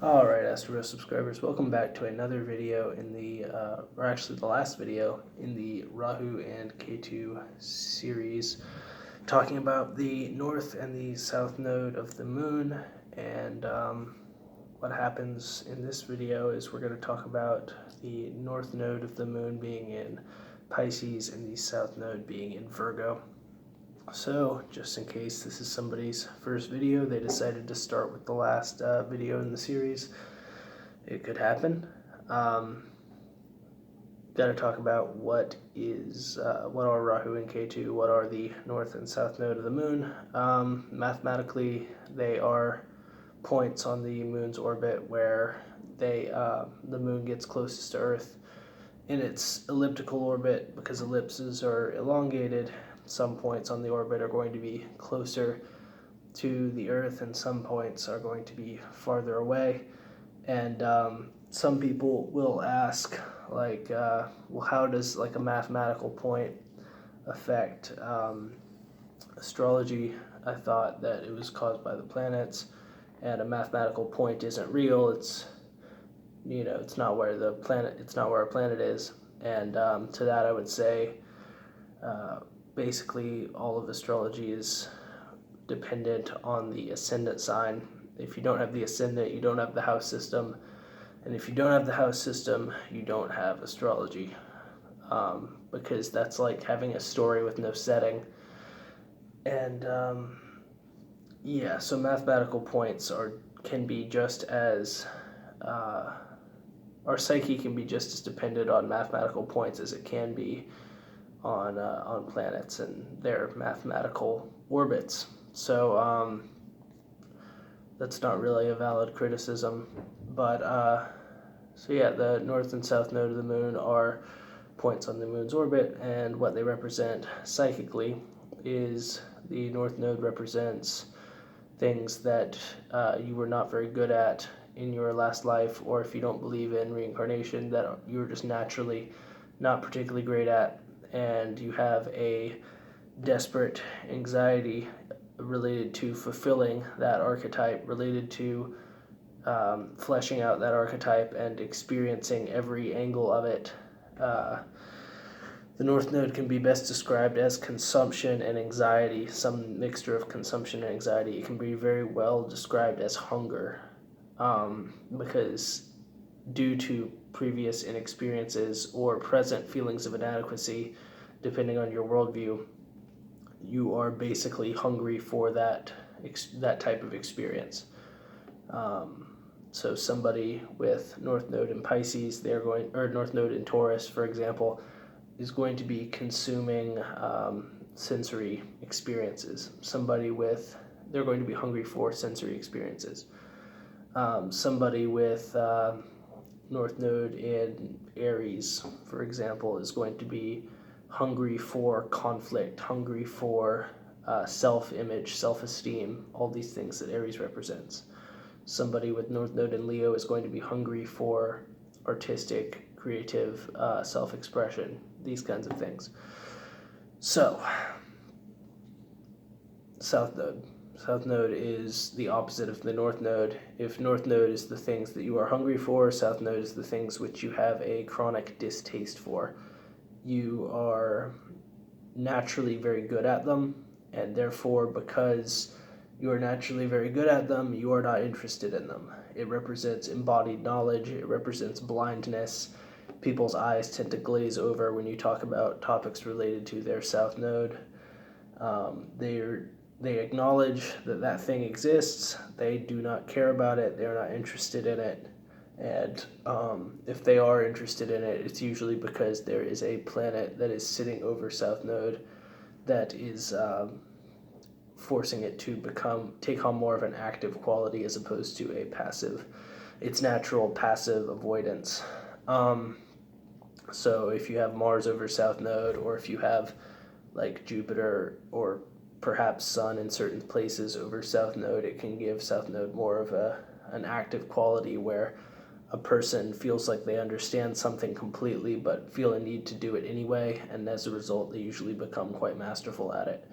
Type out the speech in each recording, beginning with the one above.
Alright, Astrology subscribers, welcome back to another video in or actually the last video in the Rahu and Ketu series, talking about the north and the south node of the moon. And what happens in this video is we're going to talk about the north node of the moon being in Pisces and the south node being in Virgo. So, just in case this is somebody's first video, they decided to start with the last video in the series, it could happen. Got to talk about what are Rahu and Ketu, what are the north and south node of the moon. Mathematically, they are points on the moon's orbit where the moon gets closest to Earth in its elliptical orbit. Because ellipses are elongated, some points on the orbit are going to be closer to the Earth and some points are going to be farther away. And some people will ask, well, how does a mathematical point affect astrology? I thought that it was caused by the planets, and a mathematical point isn't real. It's not where a planet is. And to that I would say, basically all of astrology is dependent on the ascendant sign. If you don't have the ascendant, you don't have the house system. And if you don't have the house system, you don't have astrology. Because that's like having a story with no setting. And so mathematical points can be just as our psyche can be just as dependent on mathematical points as it can be on planets and their mathematical orbits. So that's not really a valid criticism. But the north and south node of the moon are points on the moon's orbit, and what they represent psychically is the north node represents things that you were not very good at in your last life, or if you don't believe in reincarnation, that you were just naturally not particularly great at, and you have a desperate anxiety related to fulfilling that archetype, related to fleshing out that archetype and experiencing every angle of it. The north node can be best described as consumption and anxiety, some mixture of consumption and anxiety. It can be very well described as hunger, because due to previous inexperiences or present feelings of inadequacy, depending on your worldview, you are basically hungry for that type of experience. So somebody with North Node in Pisces, or North Node in Taurus, for example, is going to be consuming sensory experiences. They're going to be hungry for sensory experiences. Somebody with North Node in Aries, for example, is going to be hungry for conflict, hungry for self-image, self-esteem, all these things that Aries represents. Somebody with North Node in Leo is going to be hungry for artistic, creative self-expression, these kinds of things. So, South Node. South Node is the opposite of the North Node. If North Node is the things that you are hungry for, South Node is the things which you have a chronic distaste for. You are naturally very good at them, and therefore, because you are naturally very good at them, you are not interested in them. It represents embodied knowledge. It represents blindness. People's eyes tend to glaze over when you talk about topics related to their South Node. They acknowledge that thing exists. They do not care about it. They're not interested in it. And if they are interested in it, it's usually because there is a planet that is sitting over South Node that is forcing it to take on more of an active quality as opposed to its natural passive avoidance. So if you have Mars over South Node, or if you have Jupiter or perhaps Sun in certain places over South Node, it can give South Node more of an active quality where a person feels like they understand something completely but feel a need to do it anyway, and as a result they usually become quite masterful at it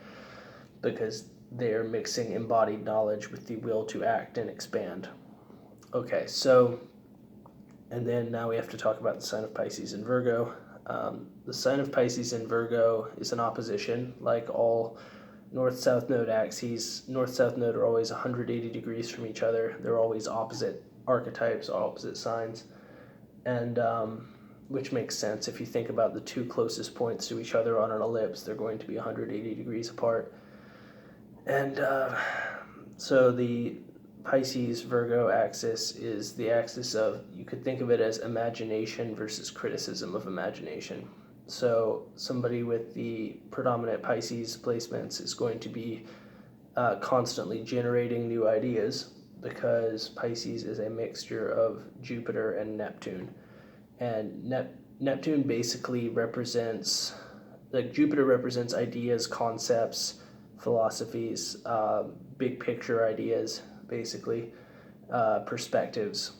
because they are mixing embodied knowledge with the will to act and expand. Okay, so, and then now we have to talk about the sign of Pisces and Virgo. The sign of Pisces and Virgo is an opposition, like all north-south node axes. North-south node are always 180 degrees from each other. They're always opposite archetypes, opposite signs, and which makes sense. If you think about the two closest points to each other on an ellipse, they're going to be 180 degrees apart. And so the Pisces Virgo axis is the axis of, you could think of it as imagination versus criticism of imagination. So somebody with the predominant Pisces placements is going to be constantly generating new ideas, because Pisces is a mixture of Jupiter and Neptune. And Neptune basically represents, like Jupiter represents ideas, concepts, philosophies, big picture ideas, basically, perspectives.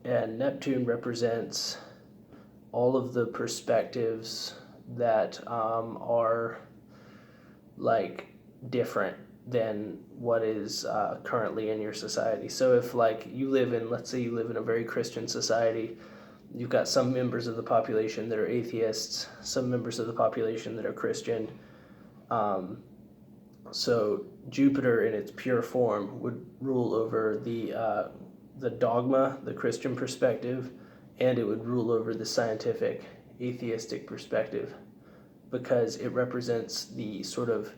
And Neptune represents all of the perspectives that are like different than what is currently in your society. So if like you live in, let's say you live in a very Christian society, you've got some members of the population that are atheists, some members of the population that are Christian. So Jupiter in its pure form would rule over the dogma, the Christian perspective, and it would rule over the scientific, atheistic perspective, because it represents the sort of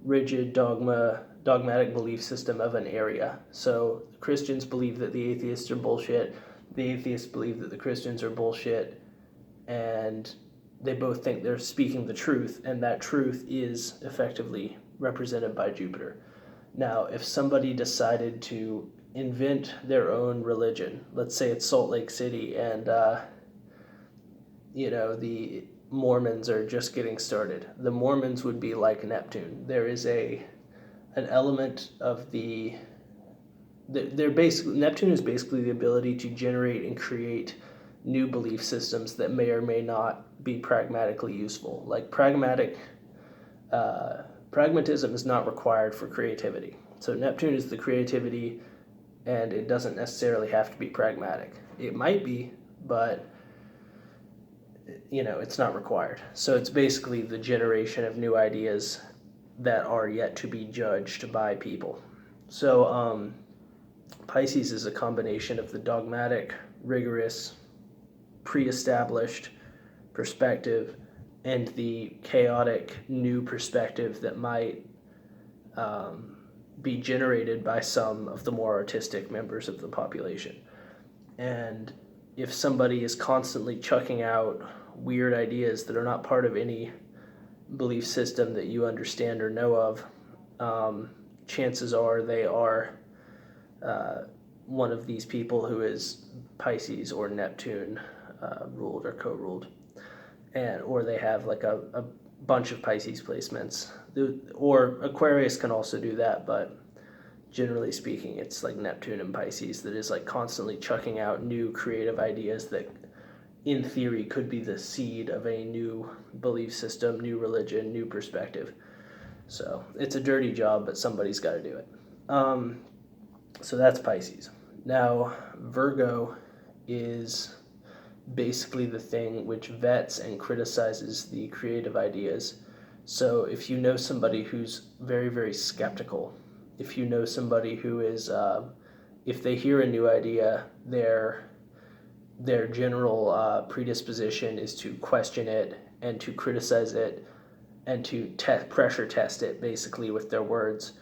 rigid dogmatic belief system of an area. So Christians believe that the atheists are bullshit, the atheists believe that the Christians are bullshit, and they both think they're speaking the truth, and that truth is effectively represented by Jupiter. Now, if somebody decided to invent their own religion, let's say it's Salt Lake City, and the Mormons are just getting started. The Mormons would be like Neptune. There is an element of Neptune is basically the ability to generate and create new belief systems that may or may not be pragmatically useful. Like pragmatism is not required for creativity. So Neptune is the creativity, and it doesn't necessarily have to be pragmatic. It might be, but it's not required. So it's basically the generation of new ideas that are yet to be judged by people. So Pisces is a combination of the dogmatic, rigorous, pre-established perspective and the chaotic new perspective that might be generated by some of the more artistic members of the population. And if somebody is constantly chucking out weird ideas that are not part of any belief system that you understand or know of, chances are they are one of these people who is Pisces or Neptune ruled or co-ruled, or they have like a bunch of Pisces placements. Or Aquarius can also do that, but generally speaking, it's like Neptune and Pisces that is like constantly chucking out new creative ideas that in theory could be the seed of a new belief system, new religion, new perspective. So it's a dirty job, but somebody's got to do it. So that's Pisces. Now, Virgo is basically the thing which vets and criticizes the creative ideas. So if you know somebody who's very, very skeptical, if you know somebody who is, if they hear a new idea, their general predisposition is to question it and to criticize it and to pressure test it, basically, with their words.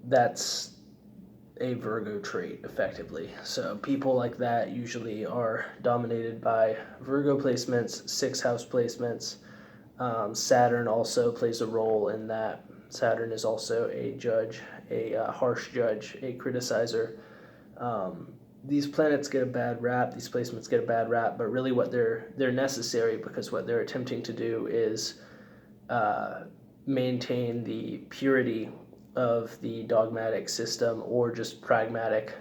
That's a Virgo trait, effectively. So people like that usually are dominated by Virgo placements, 6th house placements. Saturn also plays a role in that. Saturn is also a judge, a harsh judge, a criticizer. These planets get a bad rap, these placements get a bad rap, but really what they're necessary, because what they're attempting to do is maintain the purity of the dogmatic system or just pragmatic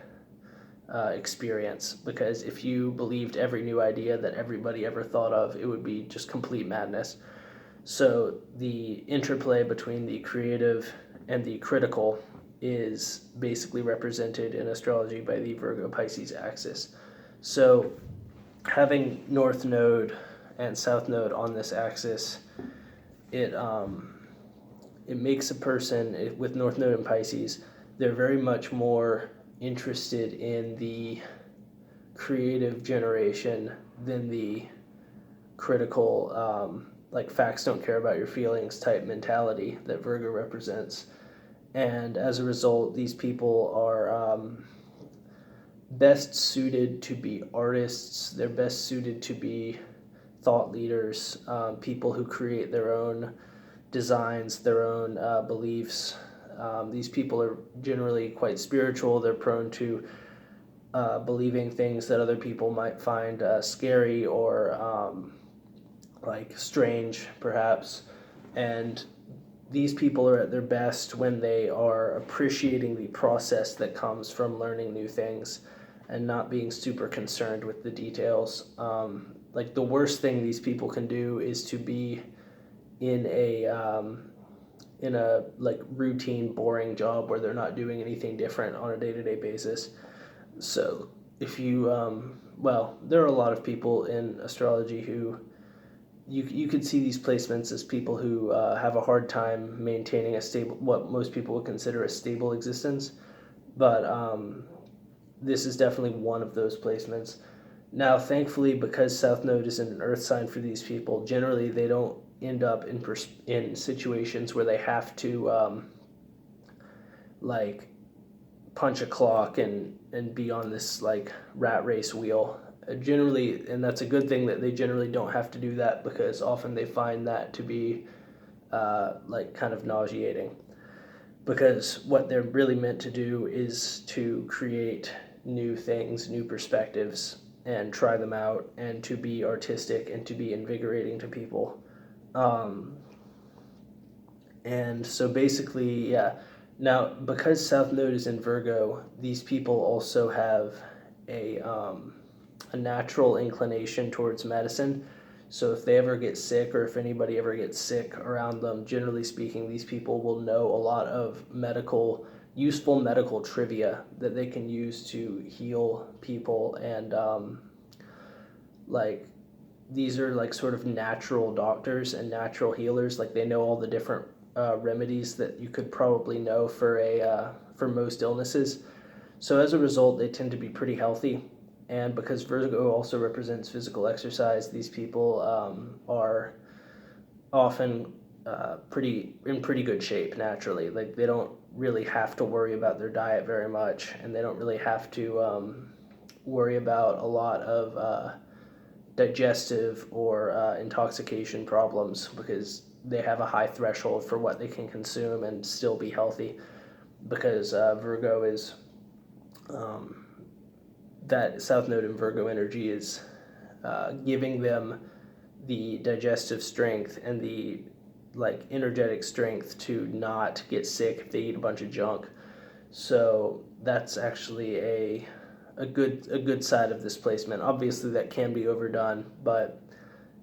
experience. Because if you believed every new idea that everybody ever thought of, it would be just complete madness. So the interplay between the creative and the critical is basically represented in astrology by the Virgo Pisces axis. So having North Node and South Node on this axis, it makes a person with North Node and Pisces, they're very much more interested in the creative generation than the critical, like facts don't care about your feelings type mentality that Virgo represents. And as a result, these people are best suited to be artists. They're best suited to be thought leaders, people who create their own designs, their own beliefs. These people are generally quite spiritual. They're prone to believing things that other people might find scary or like strange, perhaps. And these people are at their best when they are appreciating the process that comes from learning new things and not being super concerned with the details. Like the worst thing these people can do is to be in a like routine, boring job where they're not doing anything different on a day-to-day basis. So if you, well, there are a lot of people in astrology who you could see these placements as people who have a hard time maintaining a stable, what most people would consider a stable existence. But this is definitely one of those placements. Now, thankfully, because South Node is in an Earth sign for these people, generally they don't end up in situations where they have to like punch a clock and be on this like rat race wheel. Generally, and that's a good thing that they generally don't have to do that, because often they find that to be like kind of nauseating, because what they're really meant to do is to create new things, new perspectives, and try them out, and to be artistic and to be invigorating to people. And so basically, yeah. Now, because South Node is in Virgo, these people also have a natural inclination towards medicine. So if they ever get sick, or if anybody ever gets sick around them, generally speaking, these people will know a lot of useful medical trivia that they can use to heal people. And like these are like sort of natural doctors and natural healers. Like they know all the different remedies that you could probably know for most illnesses. So as a result, they tend to be pretty healthy. And because Virgo also represents physical exercise, these people are often in pretty good shape naturally. Like they don't really have to worry about their diet very much, and they don't really have to worry about a lot of digestive or intoxication problems, because they have a high threshold for what they can consume and still be healthy, because Virgo is that South Node in Virgo energy is giving them the digestive strength and the like energetic strength to not get sick if they eat a bunch of junk. So that's actually a good side of this placement. Obviously that can be overdone, but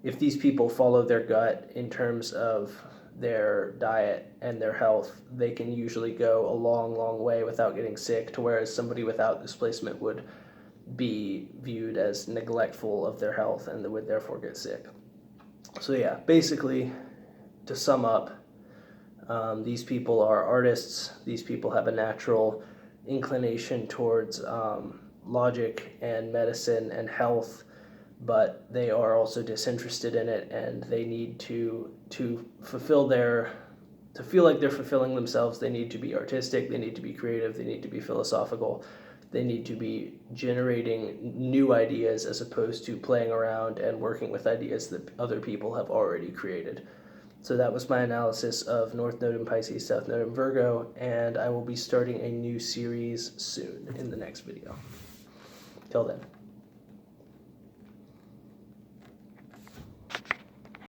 if these people follow their gut in terms of their diet and their health, they can usually go a long way without getting sick, to whereas somebody without this placement would be viewed as neglectful of their health and they would therefore get sick. So yeah, basically, to sum up, these people are artists. These people have a natural inclination towards logic and medicine and health, but they are also disinterested in it, and they need to fulfill to feel like they're fulfilling themselves. They need to be artistic, they need to be creative, they need to be philosophical, they need to be generating new ideas as opposed to playing around and working with ideas that other people have already created. So that was my analysis of North Node in Pisces, South Node in Virgo, and I will be starting a new series soon in the next video. Till then.